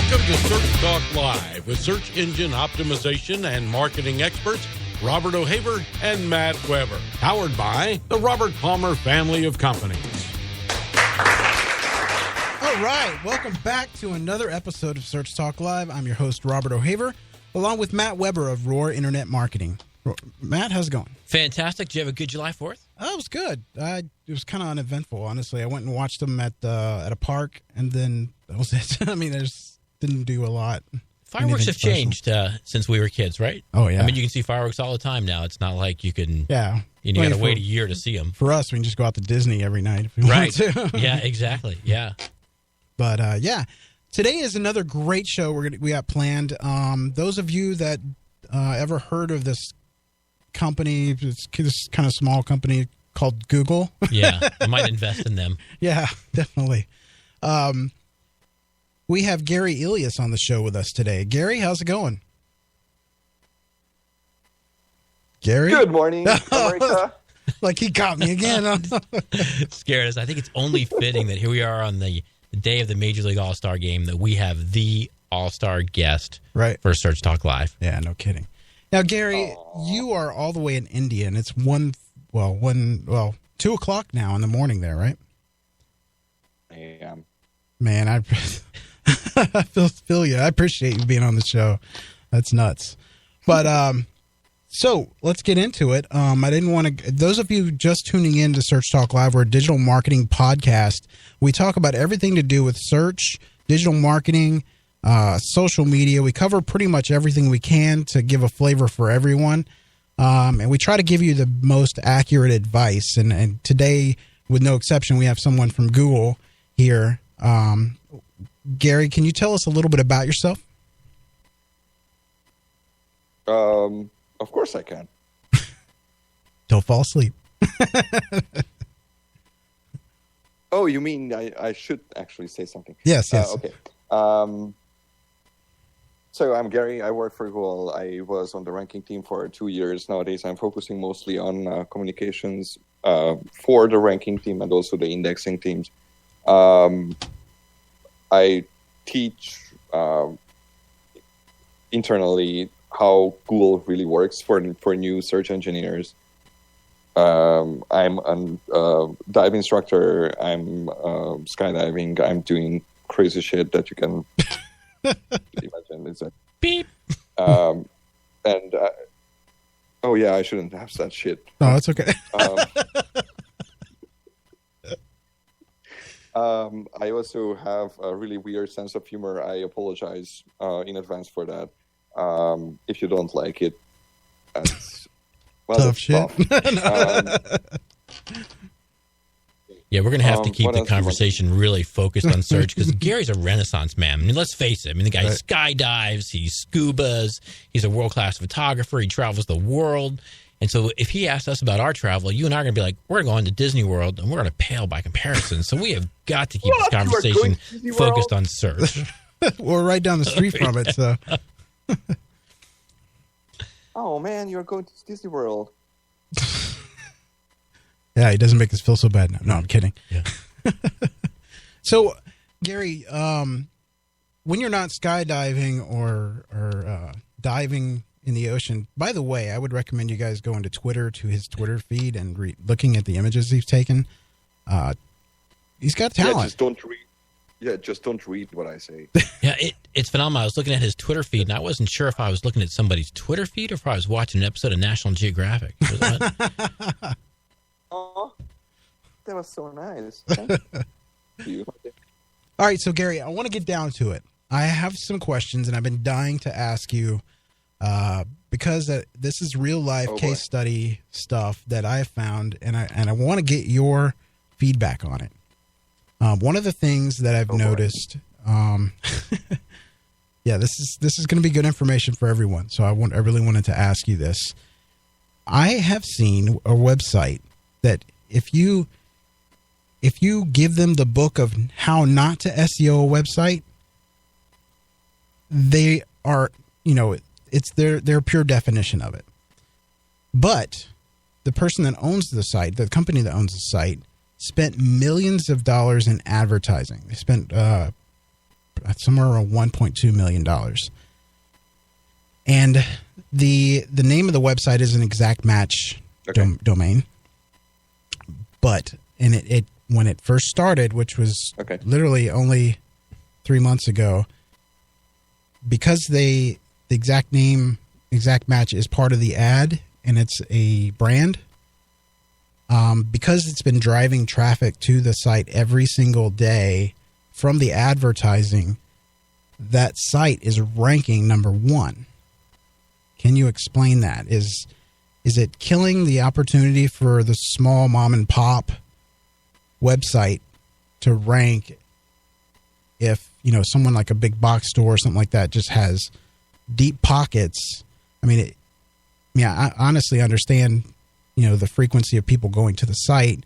Welcome to Search Talk Live with search engine optimization and marketing experts Robert O'Haver and Matt Weber. Powered by the Robert Palmer family of companies. All right, welcome back to another episode of Search Talk Live. I'm your host, Robert O'Haver, along with Matt Weber of Roar Internet Marketing. Matt, how's it going? Fantastic. Did you have a good July 4th? Oh, it was good. It was kind of uneventful, honestly. I went and watched them at a park, and then that was it. I mean, I just didn't do a lot. Fireworks have changed since we were kids, right? Oh, yeah. I mean, you can see fireworks all the time now. It's not like you can, you got to wait a year to see them. For us, we can just go out to Disney every night if we want to. Yeah, exactly. Yeah. But, today is another great show we got planned. Those of you that ever heard of this company, it's this kind of small company called Google. Yeah, I might invest in them. Yeah, definitely. We have Gary Illyes on the show with us today. Gary, how's it going? Gary? Good morning, America. Like he caught me again. Scared us. I think it's only fitting that here we are on the day of the Major League All-Star game that we have the All-Star guest for Search Talk Live. Yeah, no kidding. Now, Gary, you are all the way in India, and it's 2 o'clock now in the morning there, right? I am. Man, I feel you. I appreciate you being on the show. That's nuts. But so let's get into it. I didn't want to. Those of you just tuning in to Search Talk Live, we're a digital marketing podcast. We talk about everything to do with search, digital marketing, social media. We cover pretty much everything we can to give a flavor for everyone. And we try to give you the most accurate advice. And today, with no exception, we have someone from Google here. Gary, can you tell us a little bit about yourself? Of course I can. Don't fall asleep. Oh, you mean I should actually say something? Yes. Okay. So I'm Gary. I work for Google. I was on the ranking team for 2 years. Nowadays, I'm focusing mostly on communications for the ranking team and also the indexing teams. I teach internally how Google really works for new search engineers. I'm a dive instructor. I'm skydiving. I'm doing crazy shit that you can imagine. It's a beep. Oh yeah, I shouldn't have said shit. No, that's okay. I also have a really weird sense of humor. I apologize in advance for that. If you don't like it, that's tough shit. Yeah, we're going to have to keep the conversation really focused on search because Gary's a renaissance man. I mean, let's face it. I mean, the guy skydives, he scubas, he's a world-class photographer, he travels the world. And so if he asked us about our travel, you and I are going to be like, we're going to Disney World, and we're going to pale by comparison. So we have got to keep this conversation focused on search. We're right down the street from it. So. Oh, man, you're going to Disney World. Yeah, he doesn't make us feel so bad now. No, I'm kidding. Yeah. So, Gary, when you're not skydiving or diving in the ocean, by the way, I would recommend you guys going to Twitter, to his Twitter feed, and looking at the images he's taken. He's got talent. Just don't read what I say. Yeah, it's phenomenal. I was looking at his Twitter feed, and I wasn't sure if I was looking at somebody's Twitter feed or if I was watching an episode of National Geographic. Oh, that was so nice. Thank you. All right, so Gary, I want to get down to it. I have some questions, and I've been dying to ask you because this is real life case study stuff that I have found, and I want to get your feedback on it. One of the things that I've noticed, this is going to be good information for everyone. So I really wanted to ask you this. I have seen a website that if you give them the book of how not to SEO a website, they are, it's their pure definition of it. But the person that owns the site, the company that owns the site, spent millions of dollars in advertising. They spent somewhere around $1.2 million. And the name of the website is an exact match domain. But it when it first started, which was literally only 3 months ago, because the exact name, exact match is part of the ad and it's a brand, because it's been driving traffic to the site every single day from the advertising, that site is ranking number 1. Can you explain that? Is it killing the opportunity for the small mom and pop website to rank if, someone like a big box store or something like that just has deep pockets? I mean, I honestly understand, the frequency of people going to the site.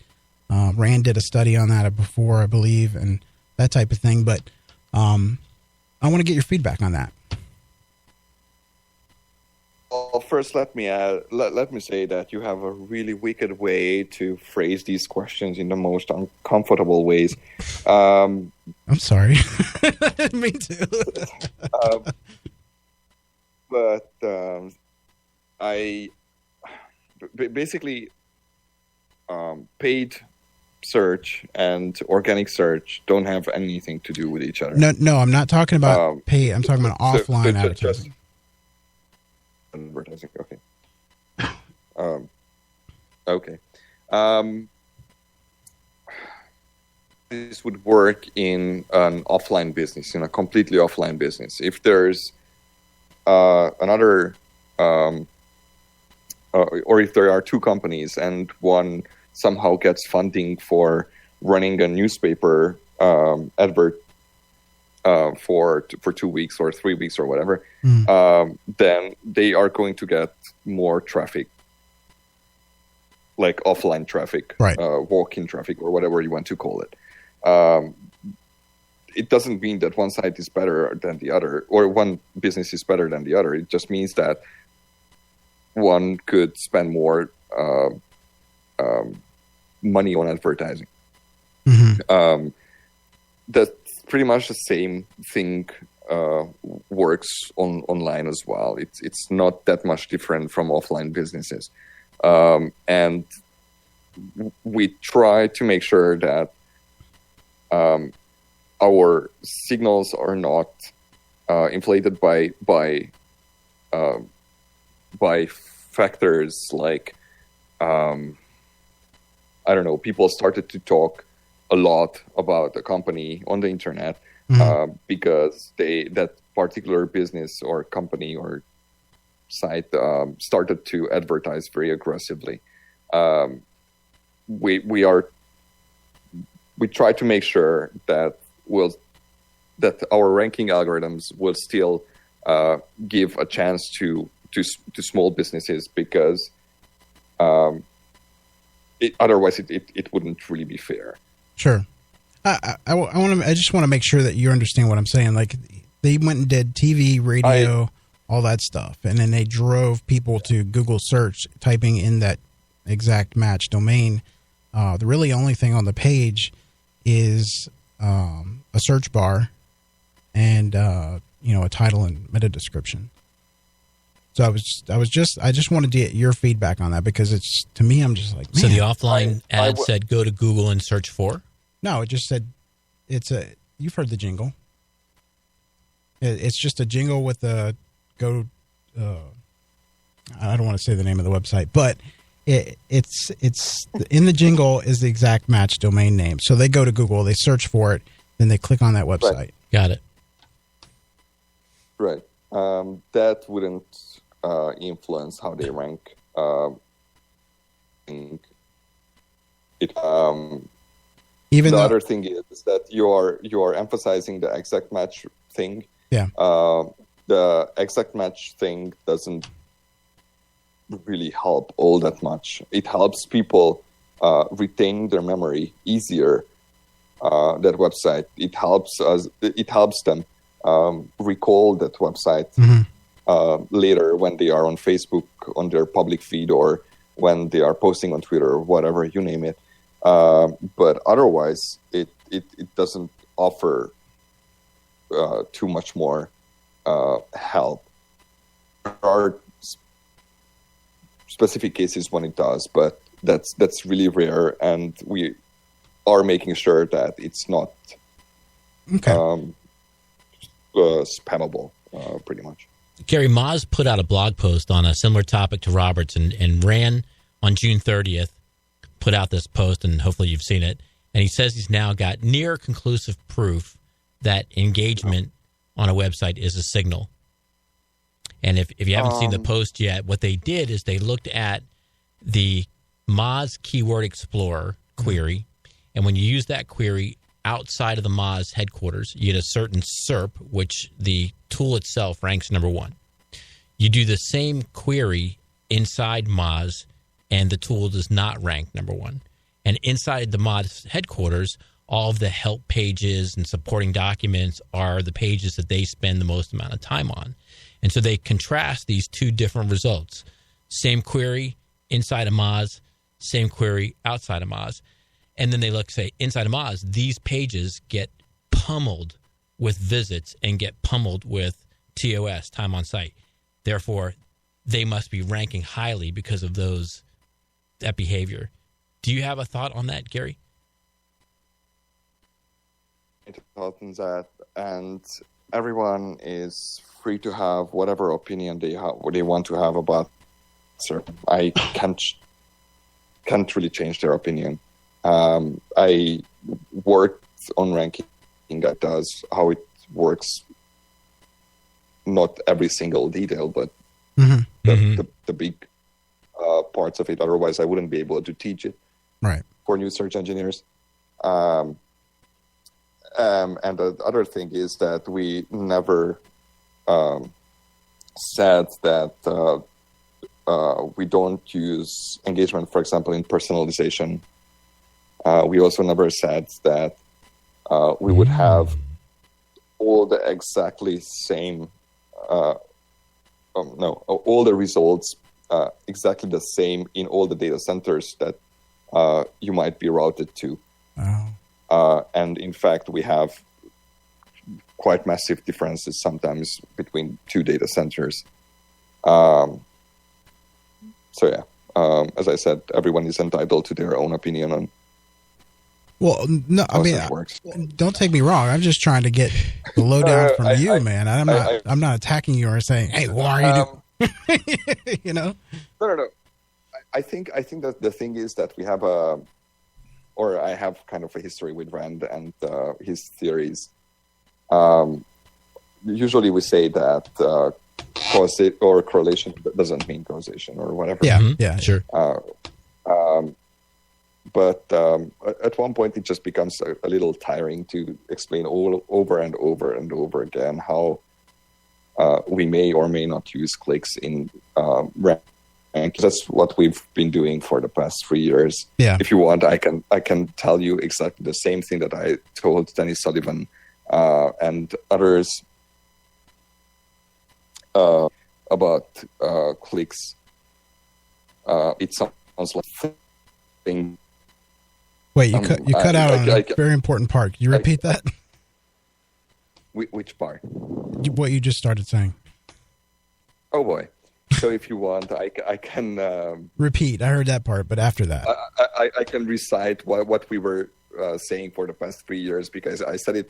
Rand did a study on that before, I believe, and that type of thing. But I want to get your feedback on that. Well, first, let me say that you have a really wicked way to phrase these questions in the most uncomfortable ways. I'm sorry. Me too. But I basically paid search and organic search don't have anything to do with each other. No, I'm not talking about paid. I'm talking about offline advertising. Advertising. Okay. This would work in an offline business, in a completely offline business. If there's another, or if there are two companies and one somehow gets funding for running a newspaper advert for 2 weeks or 3 weeks or whatever, then they are going to get more traffic, like offline traffic, right. Walk-in traffic, or whatever you want to call it. It doesn't mean that one site is better than the other, or one business is better than the other. It just means that one could spend more money on advertising. That's pretty much the same thing works online as well. It's not that much different from offline businesses. And we try to make sure that our signals are not inflated by factors like, I don't know, people started to talk a lot about a company on the internet because that particular business or company or site started to advertise very aggressively. We try to make sure that our ranking algorithms will still give a chance to small businesses, because otherwise it wouldn't really be fair. Sure. I just want to make sure that you understand what I'm saying. Like, they went and did TV, radio, all that stuff, and then they drove people to Google search, typing in that exact match domain. The really only thing on the page is a search bar and a title and meta description. So I just wanted to get your feedback on that, because it's, to me, I'm just like, man. So the offline ad said go to Google and search for? No, it just said you've heard the jingle. It's just a jingle with I don't want to say the name of the website, but it's in the jingle is the exact match domain name. So they go to Google, they search for it, then they click on that website. Right. Got it. Right. That wouldn't influence how they rank. Even the though, other thing is that you are emphasizing the exact match thing. Yeah. The exact match thing doesn't really help all that much. It helps people retain their memory easier. That website. It helps them recall that website later when they are on Facebook on their public feed, or when they are posting on Twitter, or whatever, you name it. But otherwise, it doesn't offer too much more help. There are specific cases when it does, but that's really rare, and we are making sure that it's not spammable, pretty much. Gary, Moz put out a blog post on a similar topic to Robert's and ran on June 30th, put out this post, and hopefully you've seen it. And he says he's now got near conclusive proof that engagement on a website is a signal. And if you haven't seen the post yet, what they did is they looked at the Moz Keyword Explorer query. And when you use that query outside of the Moz headquarters, you get a certain SERP, which the tool itself ranks number one. You do the same query inside Moz, and the tool does not rank number one. And inside the Moz headquarters, all of the help pages and supporting documents are the pages that they spend the most amount of time on. And so they contrast these two different results. Same query inside of Moz, same query outside of Moz. And then they look, say, inside of Moz, these pages get pummeled with visits and get pummeled with TOS, time on site. Therefore, they must be ranking highly because of that behavior. Do you have a thought on that, Gary? Thought on that, and everyone is free to have whatever opinion they want to have about SERP. I can't really change their opinion. I worked on ranking that does how it works. Not every single detail, but the big parts of it. Otherwise, I wouldn't be able to teach it for new search engineers. And the other thing is that we never said that we don't use engagement, for example, in personalization. We also never said that we would have all the exactly same, all the results exactly the same in all the data centers that you might be routed to. And in fact, we have quite massive differences sometimes between two data centers. As I said, everyone is entitled to their own opinion on. Well, no, I mean, don't take me wrong. I'm just trying to get the lowdown from you, man. I'm not attacking you or saying, "Hey, why are you doing?" You know? No. I think that the thing is that we have I have kind of a history with Rand and his theories. Usually we say that causation or correlation doesn't mean causation or whatever. Yeah, sure. But at one point it just becomes a little tiring to explain over and over and over again how we may or may not use clicks in rank. That's what we've been doing for the past 3 years. Yeah. If you want, I can tell you exactly the same thing that I told Dennis Sullivan and others about clicks. It sounds like thing. Wait, you cut out on a very important part. Can you repeat that? Which part? What you just started saying. Oh boy. So if you want, I can repeat. I heard that part, but after that, I can recite what we were saying for the past 3 years, because I said it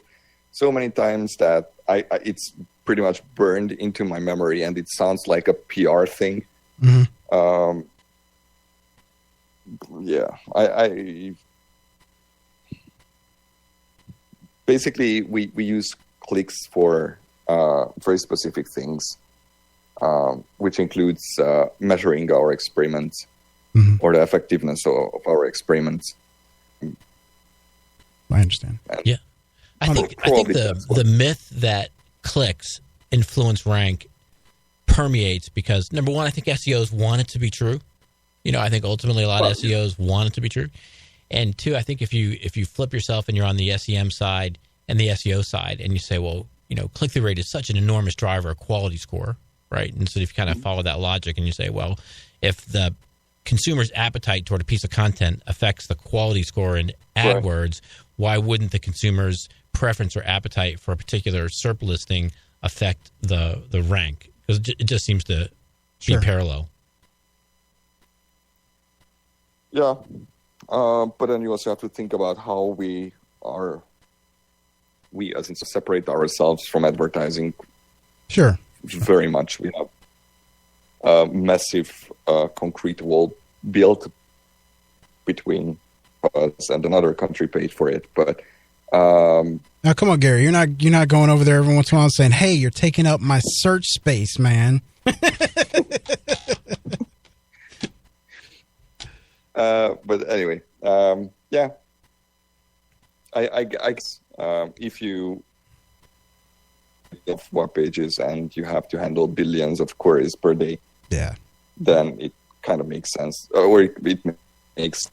so many times that it's pretty much burned into my memory, and it sounds like a PR thing. Mm-hmm. I basically we use clicks for very specific things. Which includes measuring our experiments or the effectiveness of our experiments. I understand. Yeah. I think the myth that clicks influence rank permeates because, number one, I think SEOs want it to be true. I think ultimately a lot of SEOs want it to be true. And two, I think if you flip yourself and you're on the SEM side and the SEO side and you say, well, click-through rate is such an enormous driver of quality score. Right. And so if you kind of follow that logic and you say, well, if the consumer's appetite toward a piece of content affects the quality score in AdWords, why wouldn't the consumer's preference or appetite for a particular SERP listing affect the rank? Because it just seems to be parallel. Yeah. But then you also have to think about how we as in separate ourselves from advertising. Sure. Very much. We have a massive concrete wall built between us and another country paid for it. But now, come on, Gary, you're not going over there every once in a while saying, "Hey, you're taking up my search space, man." But anyway, yeah. I guess if you have web pages and you have to handle billions of queries per day, yeah, then it kind of makes sense. Or it makes.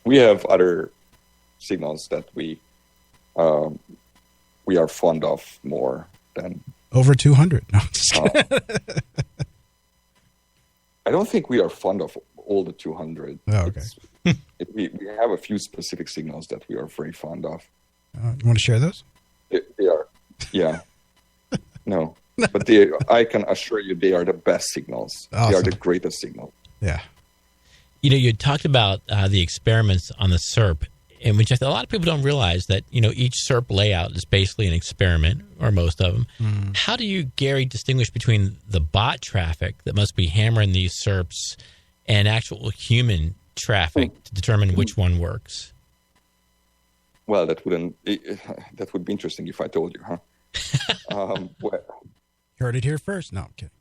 We have other signals that we are fond of more than over 200. No, just I don't think we are fond of all the 200. Oh, okay. We have a few specific signals that we are very fond of. You want to share those? They are, yeah. No, but I can assure you they are the best signals. Awesome. They are the greatest signals. Yeah. You talked about the experiments on the SERP, in which a lot of people don't realize that, each SERP layout is basically an experiment, or most of them. Mm. How do you, Gary, distinguish between the bot traffic that must be hammering these SERPs and actual human traffic to determine which one works? Well, that would be interesting if I told you, huh? Well, you heard it here first. No, I'm kidding.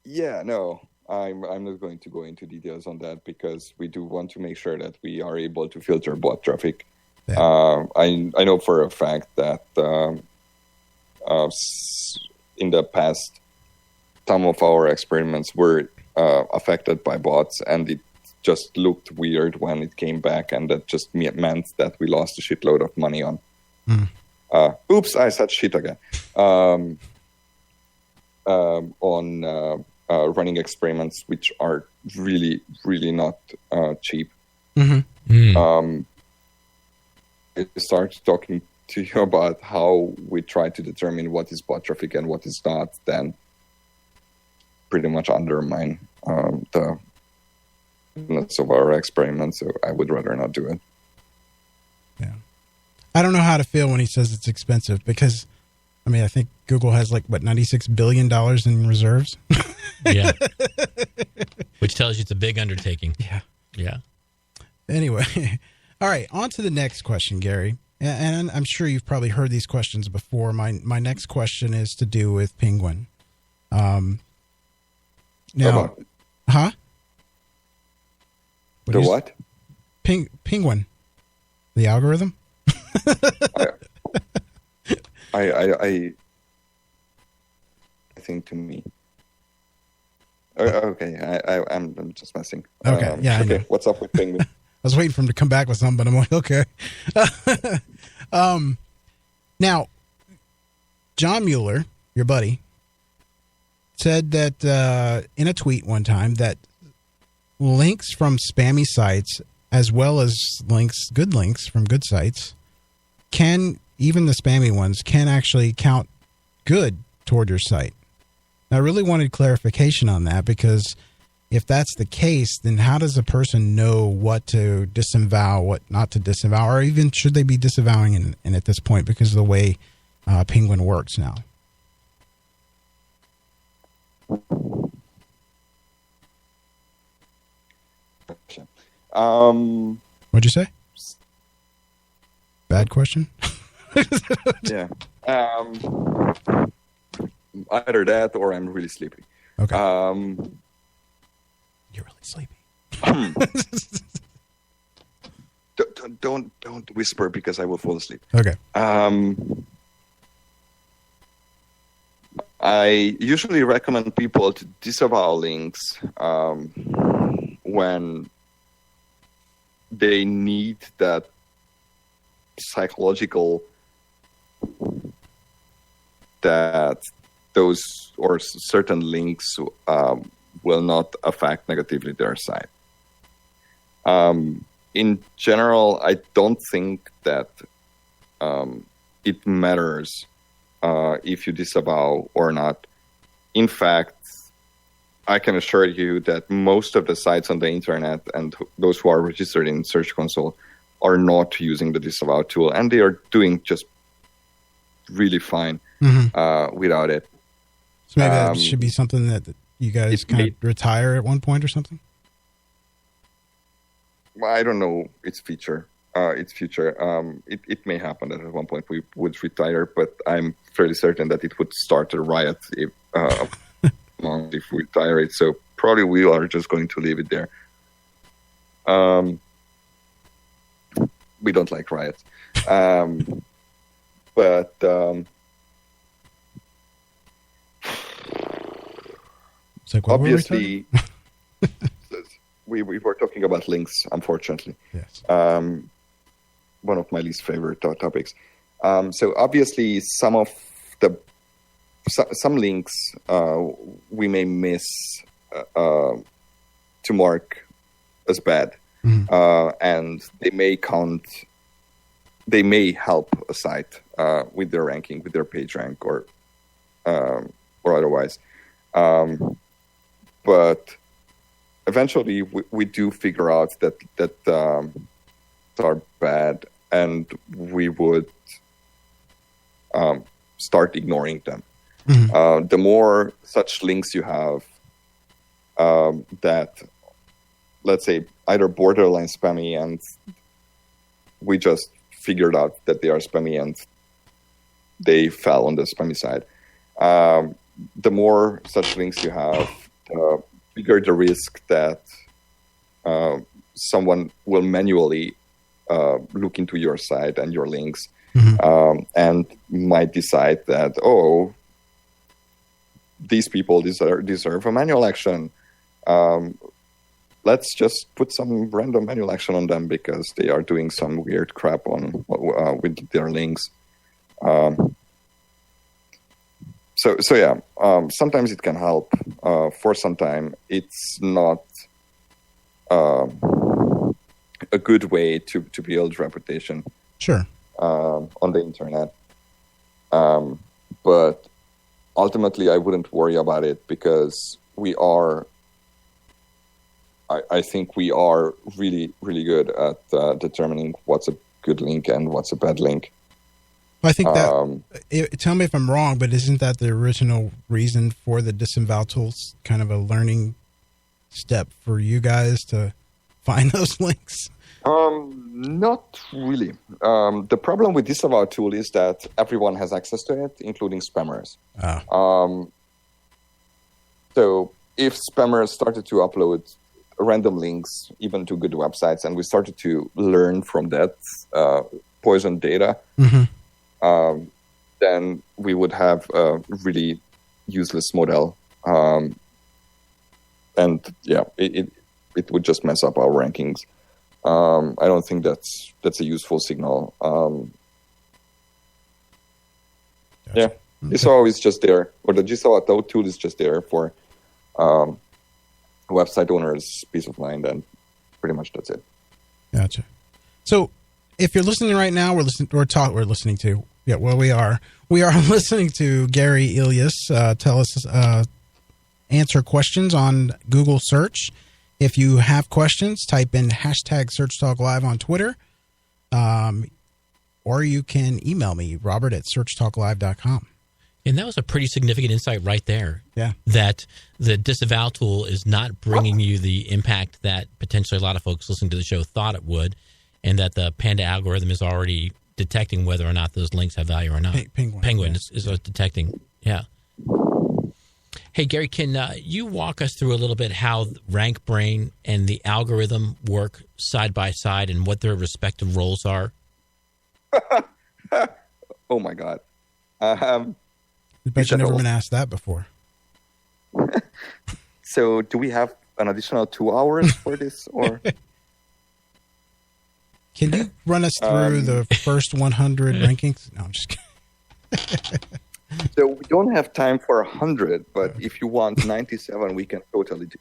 Yeah, no. I'm not going to go into details on that because we do want to make sure that we are able to filter bot traffic. Yeah. I know for a fact that in the past, some of our experiments were affected by bots, and it just looked weird when it came back, and that just meant that we lost a shitload of money on. Oops, I said shit again. On running experiments which are really, really not cheap. Mm-hmm. I started talking to you about how we try to determine what is bot traffic and what is not, then pretty much undermine the goodness of our experiments, so I would rather not do it. Yeah. I don't know how to feel when he says it's expensive because, I think Google has $96 billion in reserves. Yeah. Which tells you it's a big undertaking. Yeah. Yeah. Anyway. All right. On to the next question, Gary. And I'm sure you've probably heard these questions before. My next question is to do with Penguin. Now, huh? What? Penguin. The algorithm? I think to me. Okay, I'm just messing. Okay, yeah. Okay, what's up with Penguin? I was waiting for him to come back with something, but I'm like, okay. Now, John Mueller, your buddy, said that in a tweet one time that links from spammy sites, as well as good links from good sites, even the spammy ones, can actually count good toward your site. Now, I really wanted clarification on that because if that's the case, then how does a person know what to disavow, what not to disavow, or even should they be disavowing in at this point because of the way Penguin works now? What'd you say? Bad question? Yeah. Either that or I'm really sleepy. Okay. You're really sleepy. Don't whisper because I will fall asleep. Okay. I usually recommend people to disavow links when they need that psychological that those or certain links will not affect negatively their site. in general, I don't think that it matters if you disavow or not. In fact, I can assure you that most of the sites on the internet and those who are registered in Search Console are not using the disavow tool, and they are doing just really fine without it. So maybe that should be something that you guys kind of retire at one point or something? I don't know its future. It may happen that at one point we would retire, but I'm fairly certain that it would start a riot if we retire it. So probably we are just going to leave it there. We don't like riots. But it's like, obviously, we were talking about links, unfortunately. Yes. One of my least favorite topics. So obviously, some links we may miss to mark as bad, and they may help a site with their ranking, with their page rank, or otherwise. But eventually, we do figure out that are bad, and we would start ignoring them. The more such links you have that, let's say, either borderline spammy, and we just figured out that they are spammy and they fell on the spammy side. The more such links you have, the bigger the risk that someone will manually look into your site and your links and might decide that, these people deserve a manual action. Let's just put some random manual action on them because they are doing some weird crap on with their links. So yeah, sometimes it can help. For some time, it's not a good way to build reputation. Sure. On the internet. But ultimately, I wouldn't worry about it because I think we are really, really good at determining what's a good link and what's a bad link. I think that, tell me if I'm wrong, but isn't that the original reason for the disavow tools, kind of a learning step for you guys to find those links? Not really. The problem with disavow tool is that everyone has access to it, including spammers. So if spammers started to upload random links, even to good websites, and we started to learn from that poison data, then we would have a really useless model. And yeah, it would just mess up our rankings. I don't think that's a useful signal. Gotcha. Yeah, disavow is just there, or the disavow tool is just there for website owners' peace of mind, and pretty much that's it. Gotcha. So, if you're listening right now, we are listening to Gary Illyes tell us answer questions on Google search. If you have questions, type in #SearchTalkLive on Twitter, or you can email me, robert@searchtalklive.com. And that was a pretty significant insight right there. Yeah. That the disavow tool is not bringing you the impact that potentially a lot of folks listening to the show thought it would, and that the Panda algorithm is already detecting whether or not those links have value or not. Penguin is detecting. Yeah. Hey, Gary, can you walk us through a little bit how RankBrain and the algorithm work side by side and what their respective roles are? Oh, my God. I bet you've never been asked that before. So do we have an additional 2 hours for this? Or can you run us through the first 100 rankings? No, I'm just kidding. So we don't have time for 100, but if you want 97, we can totally do.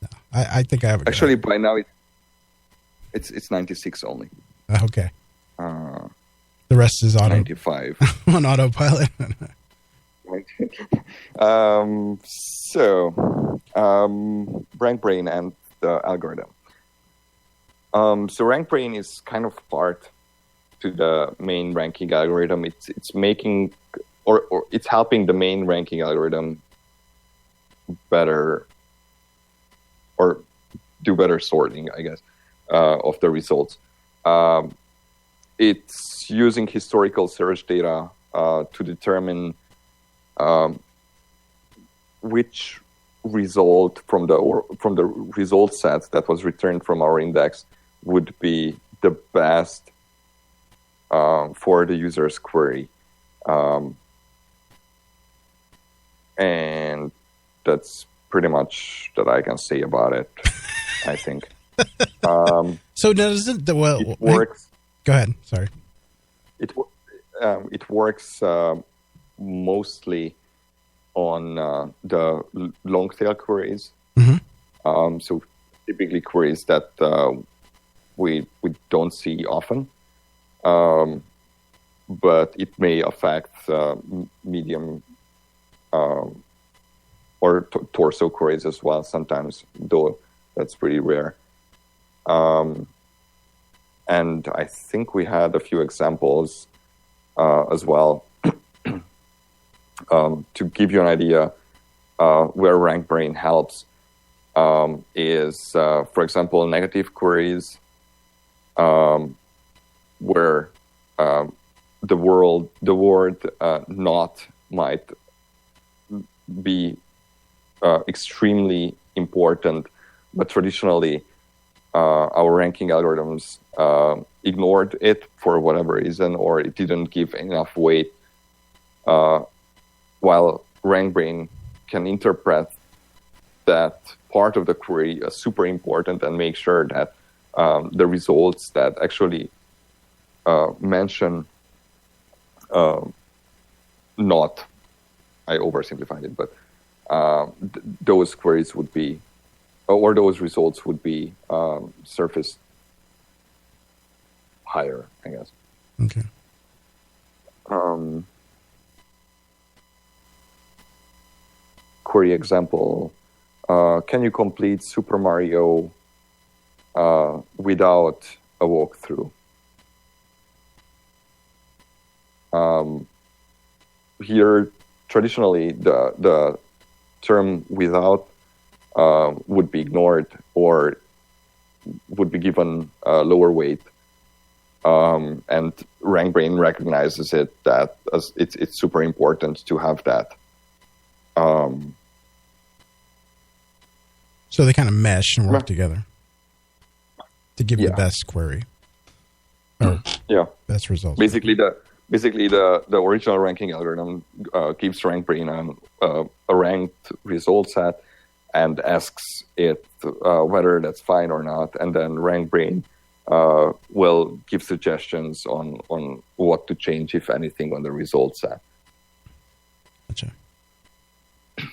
No, I think I have. Actually, by now, It's 96 only. Okay. The rest is 95 on autopilot. RankBrain and the algorithm. So RankBrain is kind of part to the main ranking algorithm. It's making or it's helping the main ranking algorithm better or do better sorting, I guess, of the results. It's using historical search data to determine which result from the result set that was returned from our index would be the best for the user's query. And that's pretty much that I can say about it, I think. So does it? It works. Go ahead. Sorry. It works mostly on the long tail queries. Mm-hmm. So typically queries that we don't see often, but it may affect medium or torso queries as well sometimes, though that's pretty rare. And I think we had a few examples as well to give you an idea where RankBrain helps is, for example, negative queries where the word not might be extremely important, but traditionally our ranking algorithms ignored it for whatever reason, or it didn't give enough weight, while RankBrain can interpret that part of the query as super important and make sure that the results that actually mention not, I oversimplified it, but those queries would be, or those results would be surfaced higher, I guess. Okay. Query example, can you complete Super Mario without a walkthrough? Here, traditionally, the term without would be ignored or would be given lower weight. And RankBrain recognizes it that as it's super important to have that. So they kind of mesh and work together to give you the best query. Or best results. Basically, the original ranking algorithm gives RankBrain a ranked result set and asks it whether that's fine or not, and then RankBrain will give suggestions on what to change, if anything, on the result set. Gotcha. Do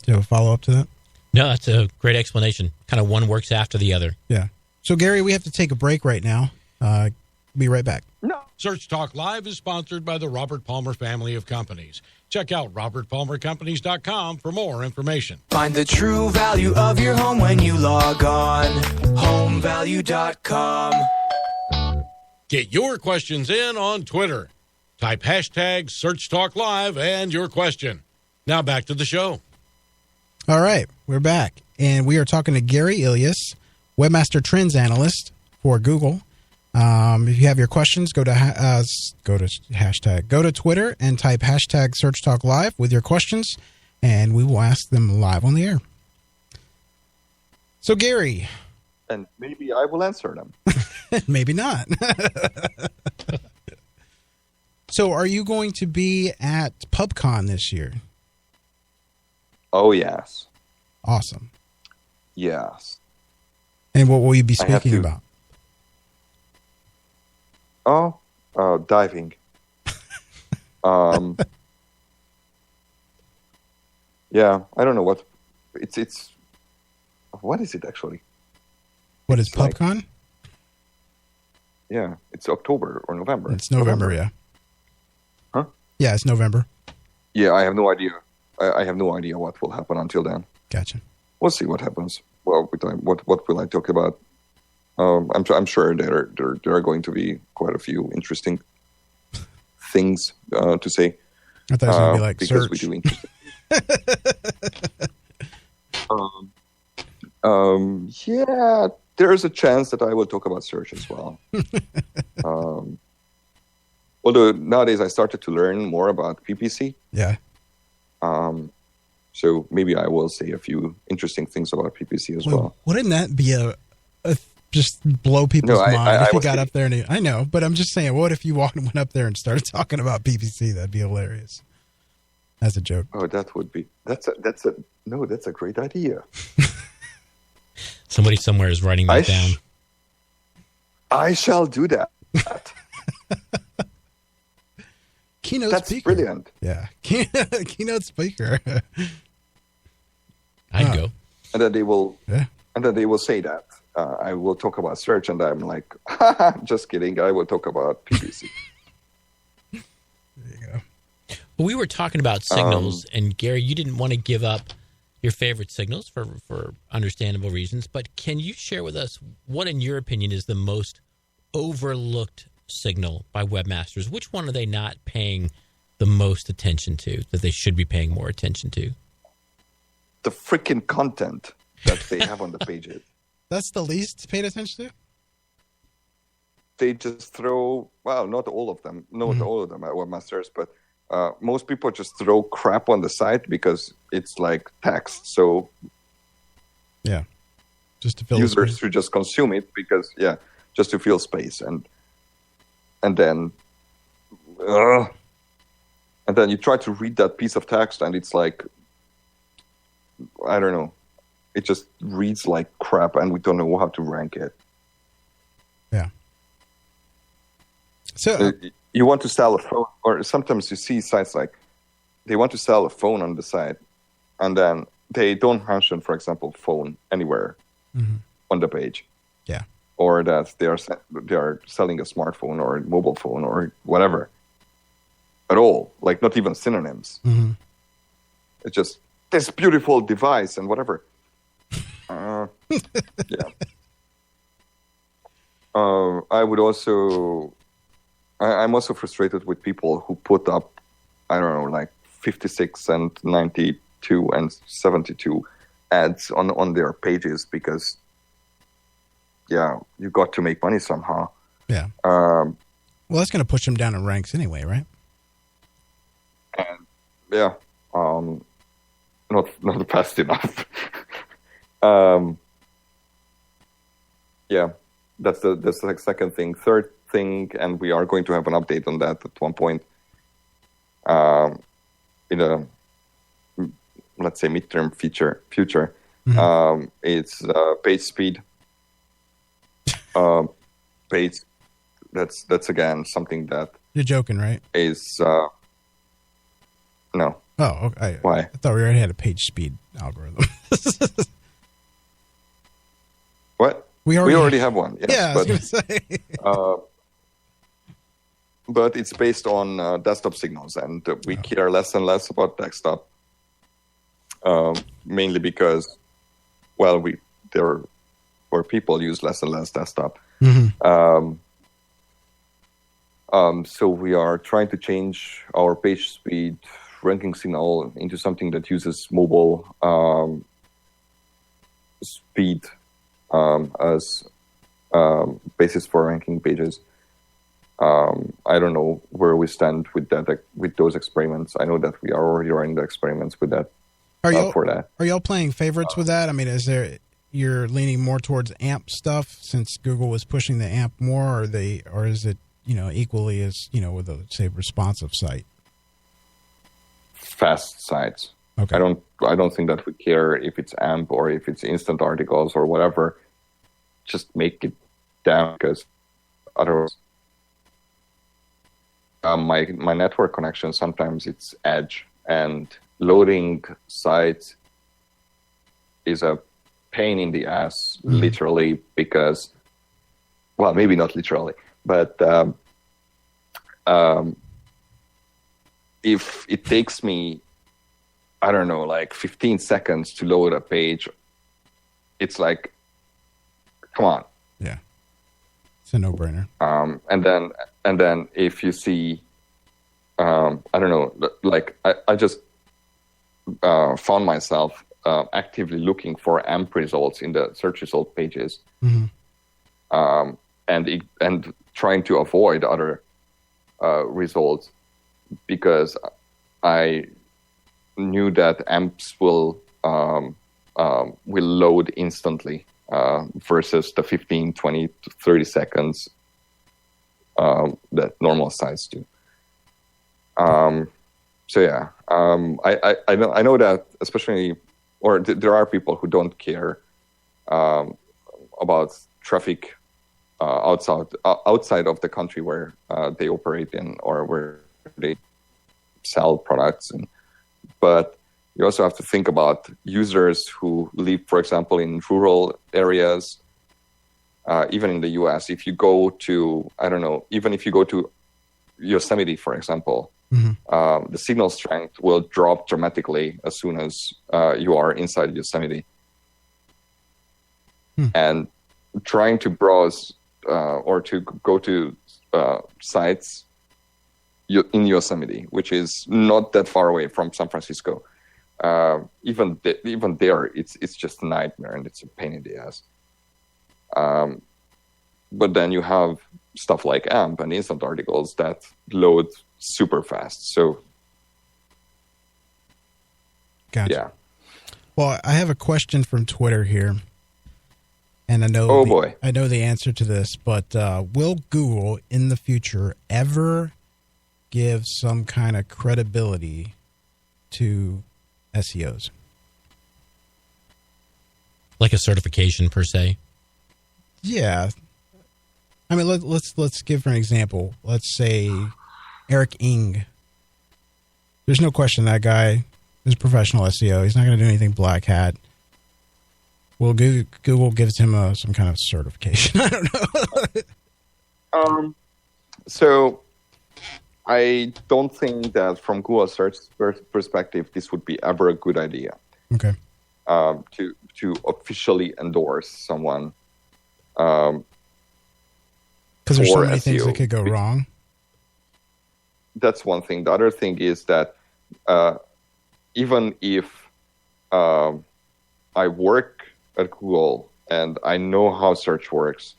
you have a follow-up to that? No, that's a great explanation. Kind of one works after the other. Yeah. So, Gary, we have to take a break right now. Be right back. No. Search Talk Live is sponsored by the Robert Palmer family of companies. Check out robertpalmercompanies.com for more information. Find the true value of your home when you log on. Homevalue.com. Get your questions in on Twitter. Type hashtag Search Talk Live and your question. Now back to the show. All right, we're back, and we are talking to Gary Illyes, Webmaster Trends Analyst for Google. If you have your questions, go to Twitter and type hashtag Search Talk Live with your questions, and we will ask them live on the air. So, Gary, and maybe I will answer them. Maybe not. So, are you going to be at PubCon this year? Oh, yes. Awesome. Yes. And what will you be speaking about? Diving. Yeah, I don't know what it's. What is it actually? What is PubCon? Yeah, it's October or November. It's November, yeah. Huh? Yeah, it's November. Yeah, I have no idea. I have no idea what will happen until then. Gotcha. We'll see what happens. Well, what will I talk about? I'm sure there are going to be quite a few interesting things to say. I thought it was going to be like because search. we do interesting. Yeah, there's a chance that I will talk about search as well. Although nowadays I started to learn more about PPC. Yeah. So maybe I will say a few interesting things about PPC as well. Wouldn't that be a just blow people's mind if you got up there? And I know, but I'm just saying, what if you went up there and started talking about PPC? That'd be hilarious. As a joke. Oh, that would be. That's a great idea. Somebody somewhere is writing that down. I shall do that. Keynote That's speaker. Brilliant. Yeah. Keynote speaker. I'd go. And then they will. Yeah. And then they will say that I will talk about search, and I'm like, just kidding. I will talk about PPC. There you go. Well, we were talking about signals, and Gary, you didn't want to give up your favorite signals for understandable reasons, but can you share with us what, in your opinion, is the most overlooked signal by webmasters? Which one are they not paying the most attention to that they should be paying more attention to? The freaking content that they have on the pages. That's the least paid attention to? They just throw, well, not all of them. Not all of them are webmasters, but most people just throw crap on the site because it's like text. So yeah, just to fill users who just consume it because, yeah, just to fill space. And then you try to read that piece of text and it's like, I don't know. It just reads like crap and we don't know how to rank it. Yeah. So you want to sell a phone, or sometimes you see sites like they want to sell a phone on the site and then they don't mention, for example, phone anywhere on the page. Yeah. Or that they are selling a smartphone or a mobile phone or whatever at all, like not even synonyms. It's just this beautiful device and whatever. Yeah. I would also. I'm also frustrated with people who put up, I don't know, like 56 and 92 and 72 ads on their pages because, yeah, you got to make money somehow. Yeah. Well, that's going to push them down in ranks anyway, right? And yeah, not fast enough. Yeah, that's the second thing. Third thing, and we are going to have an update on that at one point. In a, let's say, midterm future. It's page speed. Page. That's again something that you're joking, right? Is no. Oh, okay. Why? I thought we already had a page speed algorithm. What? We already have one. Yes, yeah, I was going to say. But it's based on desktop signals, and we care less and less about desktop, mainly because, well, people use less and less desktop. So we are trying to change our page speed ranking signal into something that uses mobile speed as basis for ranking pages. I don't know where we stand with that, with those experiments. I know that we are already running the experiments with that. For that, are y'all playing favorites with that? I mean, you're leaning more towards AMP stuff since Google was pushing the AMP more, or is it equally as with a say responsive site? Fast sites. Okay. I don't think that we care if it's AMP or if it's instant articles or whatever. Just make it down because otherwise. My network connection, sometimes it's Edge, and loading sites is a pain in the ass, literally, because, well, maybe not literally, But if it takes me, I don't know, like 15 seconds to load a page, it's like, come on. Yeah, it's a no-brainer. And then if you see, I don't know, like I just found myself actively looking for AMP results in the search result pages, and trying to avoid other results, because I knew that AMPs will load instantly versus the 15, 20, 30 seconds that normal sites do. So yeah, I know that especially, or there are people who don't care about traffic outside of the country where they operate in or where they sell products. But you also have to think about users who live, for example, in rural areas. Even in the US, if you go to, I don't know, even if you go to Yosemite, for example, the signal strength will drop dramatically as soon as you are inside Yosemite. And trying to browse or to go to sites in Yosemite, which is not that far away from San Francisco, even there, it's just a nightmare and it's a pain in the ass. But then you have stuff like AMP and instant articles that load super fast. So, gotcha. Yeah. Well, I have a question from Twitter here, and I know I know the answer to this, but will Google in the future ever give some kind of credibility to SEOs? Like a certification per se? Yeah. I mean, let's give an example. Let's say Eric Ing. There's no question that guy is a professional SEO. He's not going to do anything black hat. Well, Google gives him some kind of certification. I don't know. So I don't think that from Google search perspective, this would be ever a good idea. Okay. To officially endorse someone. Because there's so many things that could go wrong. That's one thing. The other thing is that even if I work at Google and I know how search works,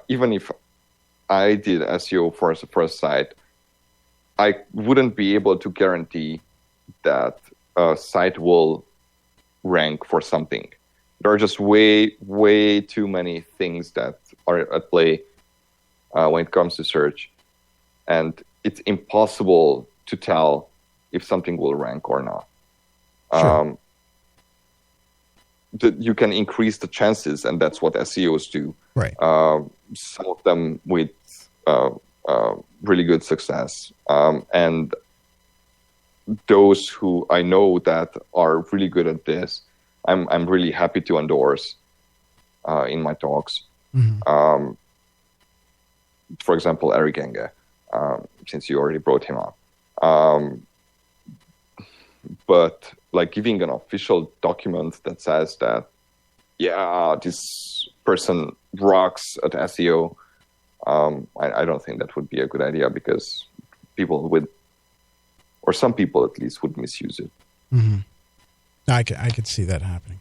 even if I did SEO for a site, I wouldn't be able to guarantee that a site will rank for something. There are just way too many things that are at play when it comes to search, and it's impossible to tell if something will rank or not. Sure. You can increase the chances, and that's what SEOs do. Right. Some of them with really good success, and those who I know that are really good at this, I'm really happy to endorse in my talks. Mm-hmm. For example, Eric Enge, since you already brought him up. But like giving an official document that says that, yeah, this person rocks at SEO, I don't think that would be a good idea, because people or some people at least, would misuse it. Mm-hmm. I could see that happening.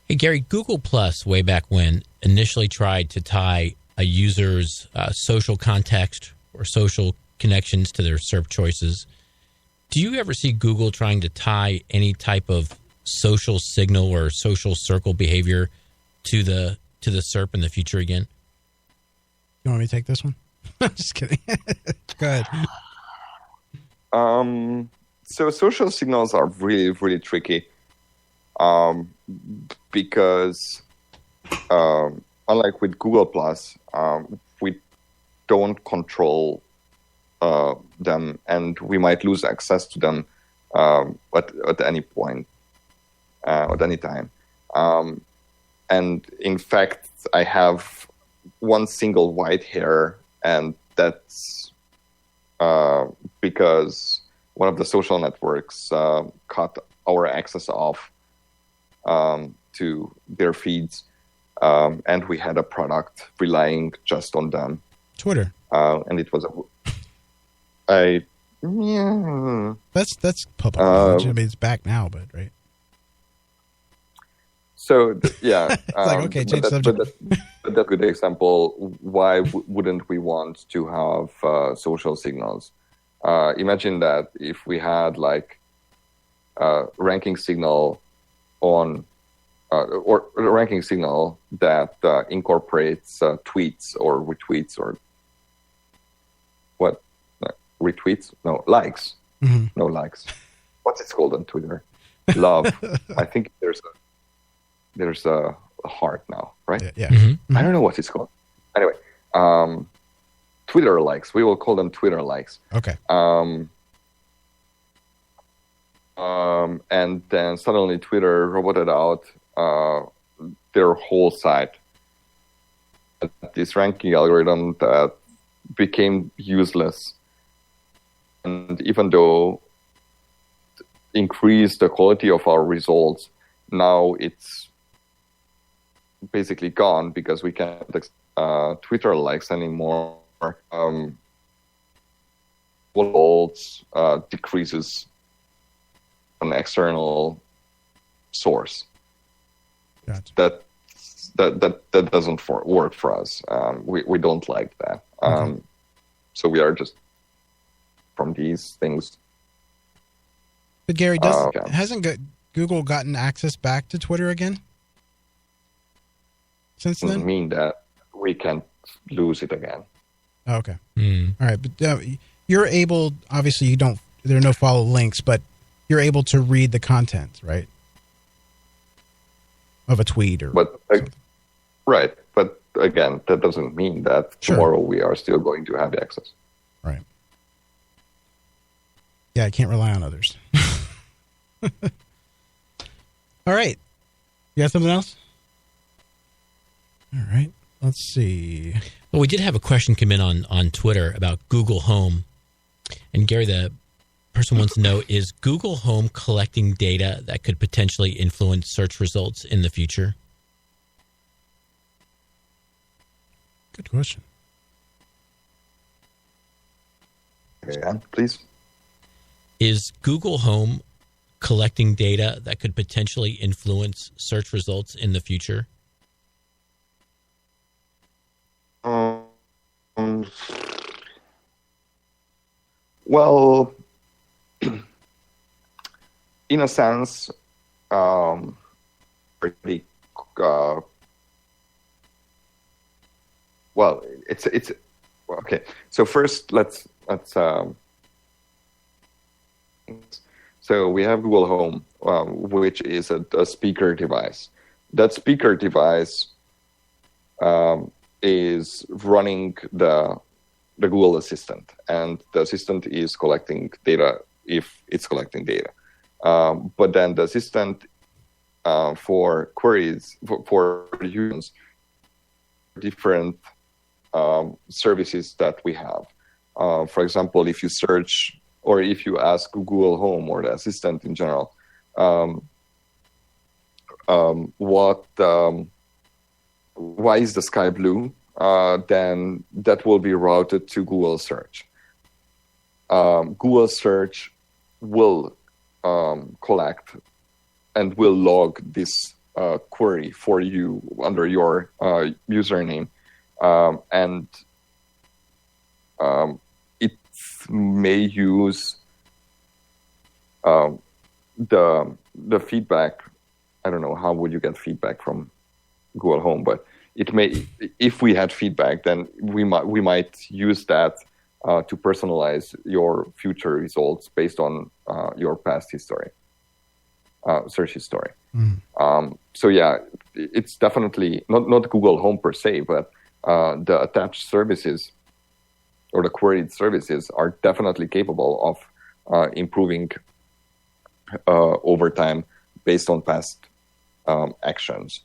Hey, Gary, Google Plus, way back when, initially tried to tie a user's social context or social connections to their SERP choices. Do you ever see Google trying to tie any type of social signal or social circle behavior to the SERP in the future again? You want me to take this one? I'm just kidding. Go ahead. So social signals are really, really tricky, because unlike with Google Plus, we don't control them, and we might lose access to them at any point, at any time. And in fact, I have one single white hair, and that's because one of the social networks cut our access off to their feeds, and we had a product relying just on them. Twitter. And it was That's public knowledge. I mean, it's back now, but right. So yeah, it's like, okay, change subject. But that's a good example. Why wouldn't we want to have social signals? Imagine that if we had like a ranking signal on, or a ranking signal that incorporates tweets or retweets or what? Retweets? No, likes. Mm-hmm. No likes. What's it called on Twitter? Love. I think there's a heart now, right? Yeah. Mm-hmm. I don't know what it's called. Anyway, Twitter likes. We will call them Twitter likes. Okay. And then suddenly Twitter roboted out their whole site. This ranking algorithm that became useless. And even though it increased the quality of our results, now it's basically gone because we can't Twitter likes anymore. Results decreases an external source. Gotcha. That doesn't work for us. We don't like that. So we are just from these things. But Gary, hasn't Google gotten access back to Twitter again since then? Doesn't mean that we can lose it again. Oh, okay. All right, but you're able. Obviously, there are no follow links, but you're able to read the content, right? Of a tweet or. But right, but again, that doesn't mean that tomorrow we are still going to have access. Right. Yeah, I can't rely on others. All right. You got something else? All right. Let's see. Well, we did have a question come in on Twitter about Google Home. And Gary, the person wants to know, is Google Home collecting data that could potentially influence search results in the future? Good question. Yeah, please. Is Google Home collecting data that could potentially influence search results in the future? Well, in a sense, pretty. Well, it's okay. So first, let's. So we have Google Home, which is a speaker device. That speaker device is running the Google Assistant, and the Assistant is collecting data if it's collecting data. But then the Assistant for queries for users, different services that we have. For example, if you search or if you ask Google Home or the Assistant in general, why is the sky blue? Then that will be routed to Google Search. Google Search will collect and will log this query for you under your username, and it may use the feedback. I don't know, how would you get feedback from Google Home, but it may, if we had feedback, then we might use that to personalize your future results based on your past history, search history. So yeah, it's definitely not Google Home per se, but the attached services or the queried services are definitely capable of improving over time based on past actions.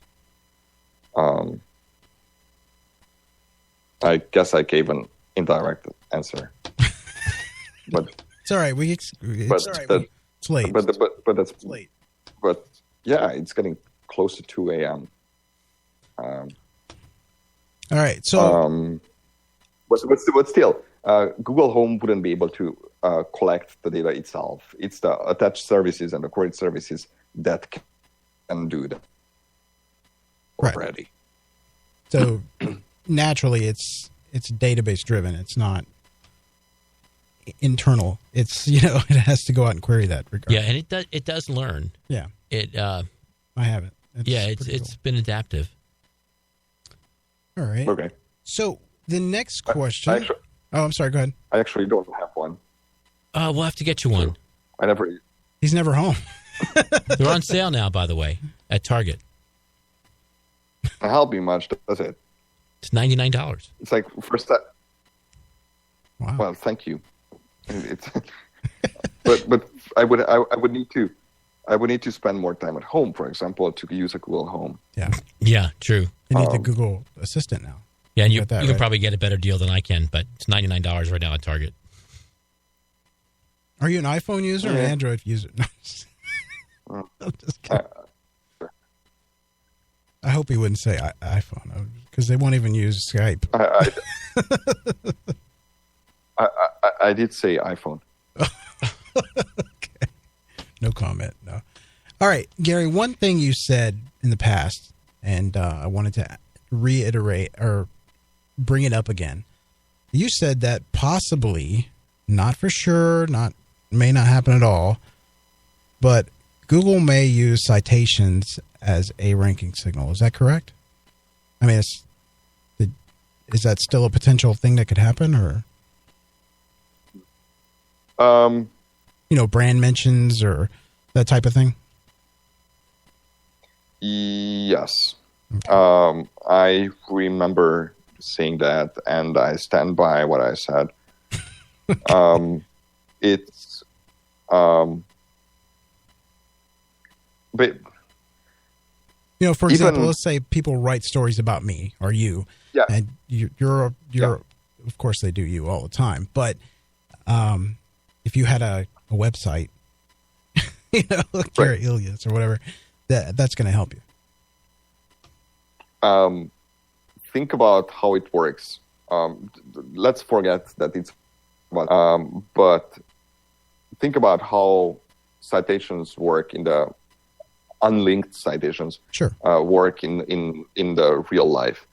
I guess I gave an indirect answer. But it's all right. It's late. But that's it's late. But yeah, it's getting close to 2 a.m. All right. So, but still, Google Home wouldn't be able to collect the data itself. It's the attached services and the query services that can do that already. So naturally, it's database driven. It's not internal. It's it has to go out and query that regard. Yeah, and it does learn. Yeah. I have it. It's been adaptive. All right. Okay. So the next question. I'm sorry. Go ahead. I actually don't have one. We'll have to get you one. He's never home. They're on sale now, by the way, at Target. Doesn't help me much, does it? It's $99. It's like first time. Wow. Well, thank you. It's, but I would need to spend more time at home, for example, to use a Google Home. Yeah. Yeah, true. You need the Google Assistant now. Yeah, and you can probably get a better deal than I can, but it's $99 right now at Target. Are you an iPhone user or an Android user? I'm just kidding. I hope he wouldn't say iPhone because they won't even use Skype. I did say iPhone. Okay. No comment. No. All right, Gary, one thing you said in the past, and I wanted to reiterate or bring it up again. You said that possibly, not for sure, may not happen at all, but Google may use citations as a ranking signal. Is that correct? I mean, is that still a potential thing that could happen, or brand mentions or that type of thing? Yes. Okay. I remember saying that, and I stand by what I said. It's but for example, let's say people write stories about me or you, and you're of course they do you all the time, but if you had a website, Gary Illyes or whatever, that's going to help you. Think about how it works. Let's forget that it's but think about how citations work in the unlinked citations. Sure. Work in the real life.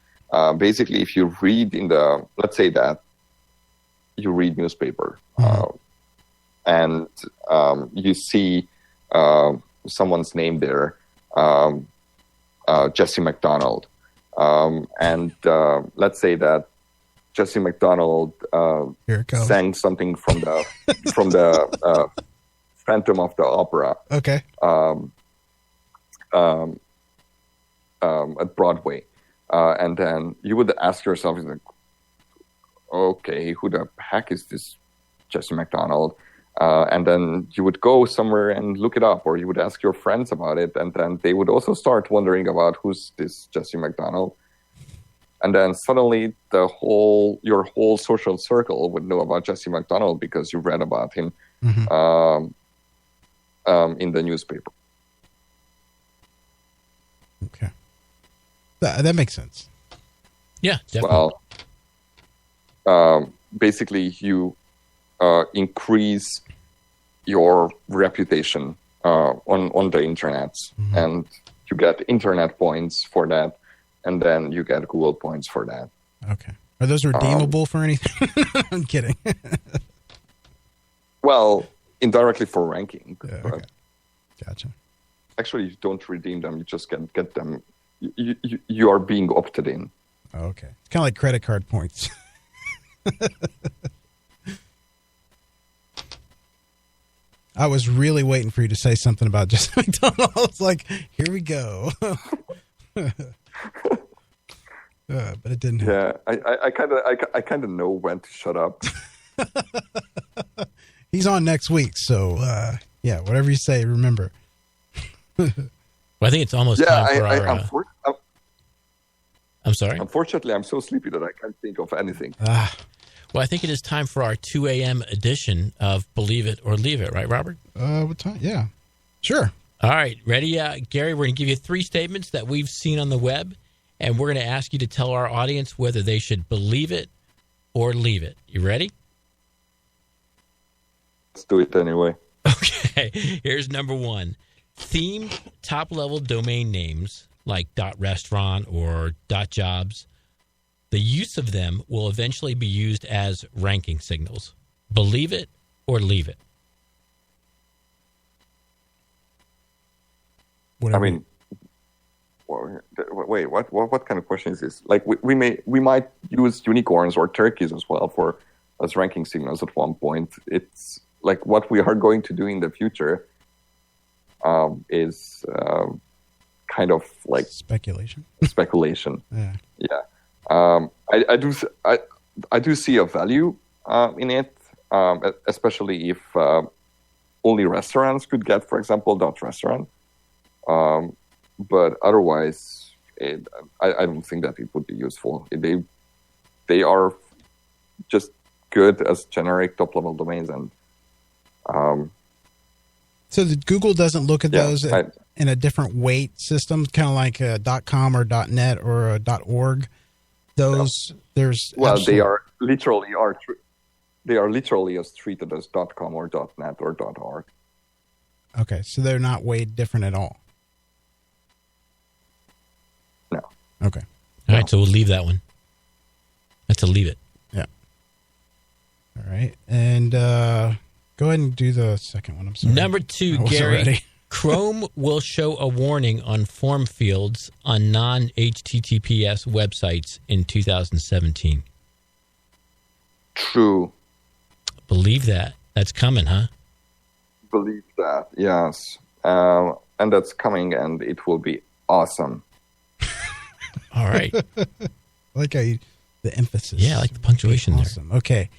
Basically, if you read let's say that you read newspaper, and you see someone's name there, Jesse McDonald, and let's say that Jesse McDonald sang something from the Phantom of the Opera. Okay. At Broadway, and then you would ask yourself, like, okay, who the heck is this Jesse McDonald? And then you would go somewhere and look it up, or you would ask your friends about it, and then they would also start wondering about who's this Jesse McDonald. And then suddenly your whole social circle would know about Jesse McDonald because you read about him in the newspaper. Okay. That makes sense. Yeah, definitely. Well, basically you increase your reputation on the internet, and you get internet points for that, and then you get Google points for that. Okay. Are those redeemable for anything? I'm kidding. Well, indirectly for ranking. Yeah, okay. Gotcha. Actually, you don't redeem them. You just get them. You are being opted in. Oh, okay. It's kind of like credit card points. I was really waiting for you to say something about Jesse McDonald. I was like, here we go. But it didn't happen. Yeah, I kind of know when to shut up. He's on next week, so whatever you say, remember. Well, I think it's almost time for our... I'm sorry? Unfortunately, I'm so sleepy that I can't think of anything. Well, I think it is time for our 2 a.m. edition of Believe It or Leave It, right, Robert? What time? Yeah. Sure. All right. Ready, Gary? We're going to give you 3 statements that we've seen on the web, and we're going to ask you to tell our audience whether they should believe it or leave it. You ready? Let's do it anyway. Okay. Here's number 1. Themed top-level domain names like .restaurant or .jobs, the use of them will eventually be used as ranking signals. Believe it or leave it. Whatever. I mean, wait, what kind of question is this? Like, we might use unicorns or turkeys as well as ranking signals at one point. It's like what we are going to do in the future is kind of like speculation. Yeah. I do see a value in it, especially if only restaurants could get, for example, .restaurant. But otherwise, I don't think that it would be useful. They are just good as generic top-level domains, and so Google doesn't look at those in a different weight system, kind of like a .com or .net or a .org. Those there's they are literally as treated as .com or .net or .org. Okay, so they're not weighed different at all. No. Okay. All right, so we'll leave that one. That's a leave it. Yeah. All right, and go ahead and do the second one. I'm sorry. Number 2, Gary. Chrome will show a warning on form fields on non-HTTPS websites in 2017. True. Believe that. That's coming, huh? Believe that, yes. And that's coming, and it will be awesome. All right. I like how the emphasis. Yeah, I like the punctuation awesome. There. Okay.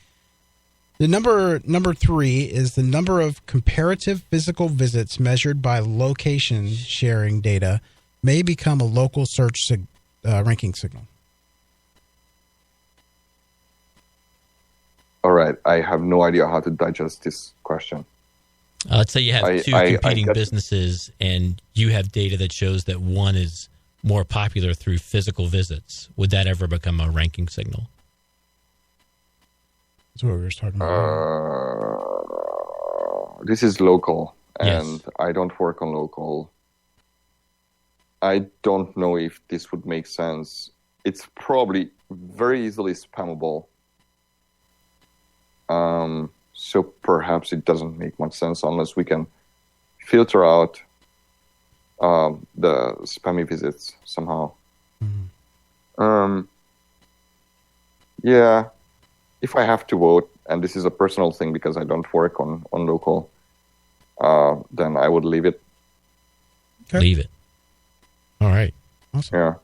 The number 3 is the number of comparative physical visits measured by location sharing data may become a local search ranking signal. All right. I have no idea how to digest this question. Let's say you have 2 competing businesses and you have data that shows that one is more popular through physical visits. Would that ever become a ranking signal? That's what we were talking about. This is local, and yes. I don't work on local. I don't know if this would make sense. It's probably very easily spammable. So perhaps it doesn't make much sense unless we can filter out the spammy visits somehow. Mm-hmm. Yeah. If I have to vote, and this is a personal thing because I don't work on local, then I would leave it. Okay. Leave it. All right. Awesome. Yeah.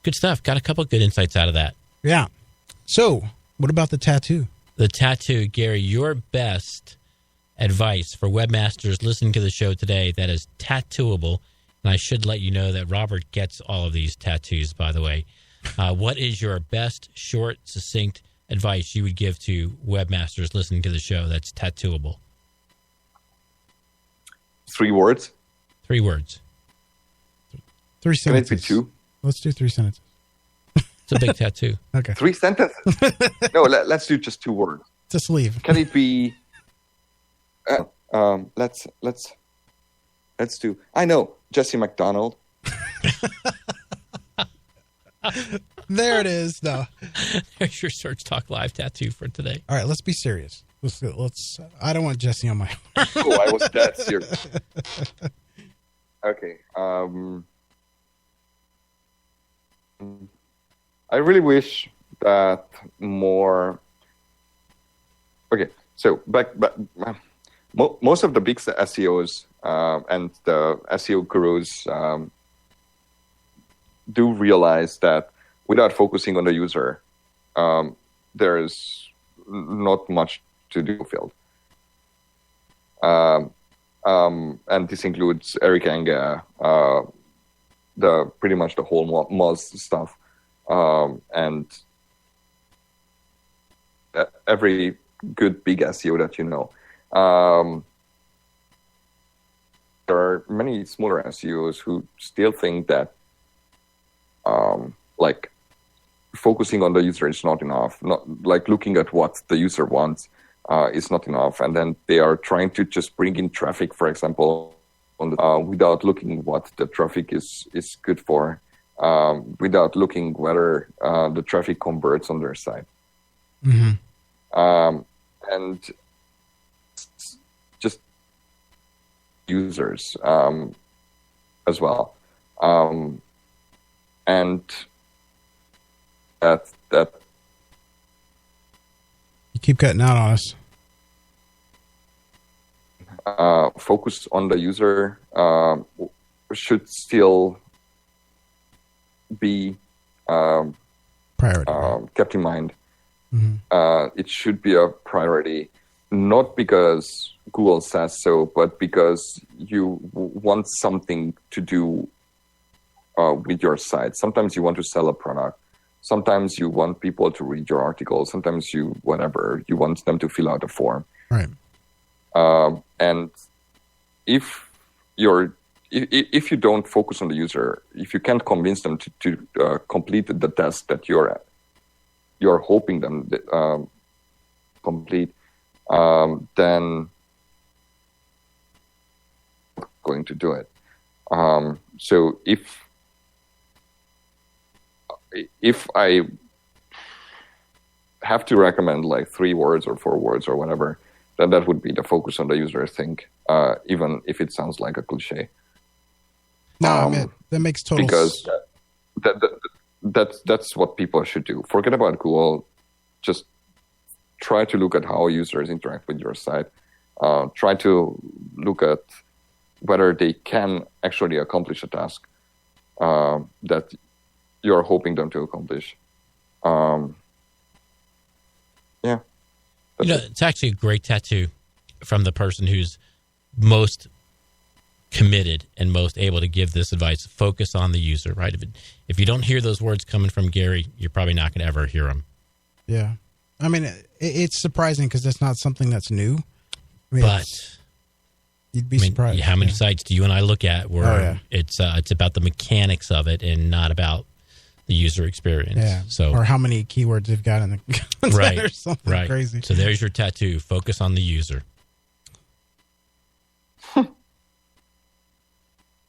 Good stuff. Got a couple of good insights out of that. Yeah. So, what about the tattoo? The tattoo, Gary, your best advice for webmasters listening to the show today that is tattooable, and I should let you know that Robert gets all of these tattoos, by the way. What is your best, short, succinct advice you would give to webmasters listening to the show that's tattooable? 3 words. 3 words. 3 sentences. Can it be 2? Let's do 3 sentences. It's a big tattoo. Okay. 3 sentences. No, let's do just 2 words. Just leave. Can it be? Let's do. I know, Jesse McDonald. There it is. No. There's your Search Talk Live tattoo for today. All right, let's be serious. Let's. I don't want Jesse on my. Oh, I was that serious. Okay. I really wish that more. Okay, so most of the big SEOs and the SEO gurus do realize that without focusing on the user, there's not much to do field. And this includes Eric Endre, pretty much the whole Moz stuff. and every good big SEO that you know. There are many smaller SEOs who still think that like focusing on the user is not enough, not like looking at what the user wants is not enough, and then they are trying to just bring in traffic, for example, without looking what the traffic is good for, without looking whether the traffic converts on their site. Mm-hmm. And just users as well, and that you keep cutting out on us. Focus on the user should still be priority, kept in mind. Mm-hmm. It should be a priority, not because Google says so, but because you want something to do with your site. Sometimes you want to sell a product. Sometimes you want people to read your article. Sometimes you want them to fill out a form. Right. And if you don't focus on the user, if you can't convince them to complete the task that you're hoping them complete, then going to do it. So if I have to recommend like 3 words or 4 words or whatever, then that would be the focus on the user thing, even if it sounds like a cliche. No, I mean, that makes total sense. Because that's what people should do. Forget about Google. Just try to look at how users interact with your site. Try to look at whether they can actually accomplish a task that you're hoping them to accomplish. Yeah. It's actually a great tattoo from the person who's most committed and most able to give this advice. Focus on the user, right? If you don't hear those words coming from Gary, you're probably not going to ever hear them. Yeah. I mean, it's surprising because that's not something that's new. I mean, but you'd be surprised. How many sites do you and I look at where it's about the mechanics of it and not about the user experience? Yeah. So, or how many keywords they've got in the content right, or something right. crazy. So there's your tattoo. Focus on the user.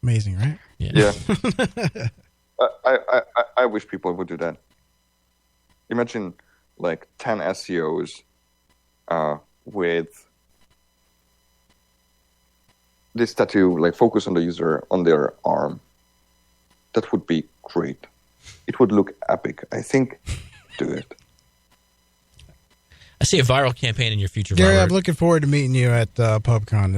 Amazing, right? Yeah. I wish people would do that. Imagine like 10 SEOs with this tattoo, like focus on the user on their arm. That would be great. It would look epic. I think do it. I see a viral campaign in your future, Gary, Robert. I'm looking forward to meeting you at PubCon.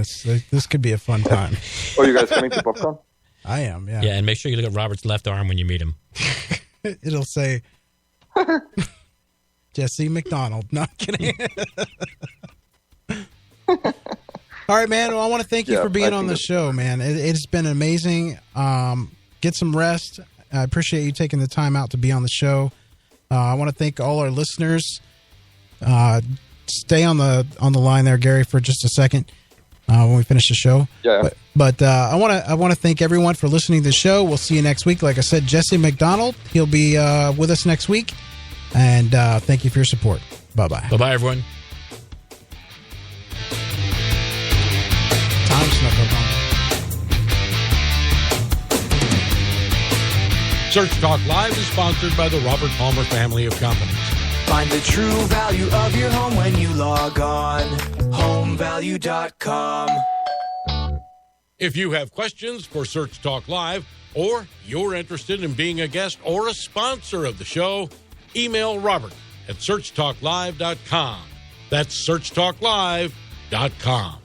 This could be a fun time. Oh, you guys coming to PubCon? I am, yeah. Yeah, and make sure you look at Robert's left arm when you meet him. It'll say Jesse McDonald. No, I'm kidding. All right, man. Well, I want to thank you for being on the show, man. It's been amazing. Get some rest. I appreciate you taking the time out to be on the show. I want to thank all our listeners. Stay on the line there, Gary, for just a second when we finish the show. Yeah. But I want to thank everyone for listening to the show. We'll see you next week. Like I said, Jesse McDonald, he'll be with us next week. And thank you for your support. Bye-bye. Bye-bye, everyone. Time snuck up on me. Search Talk Live is sponsored by the Robert Palmer family of companies. Find the true value of your home when you log on. HomeValue.com. If you have questions for Search Talk Live, or you're interested in being a guest or a sponsor of the show, email Robert at searchtalklive.com. That's searchtalklive.com.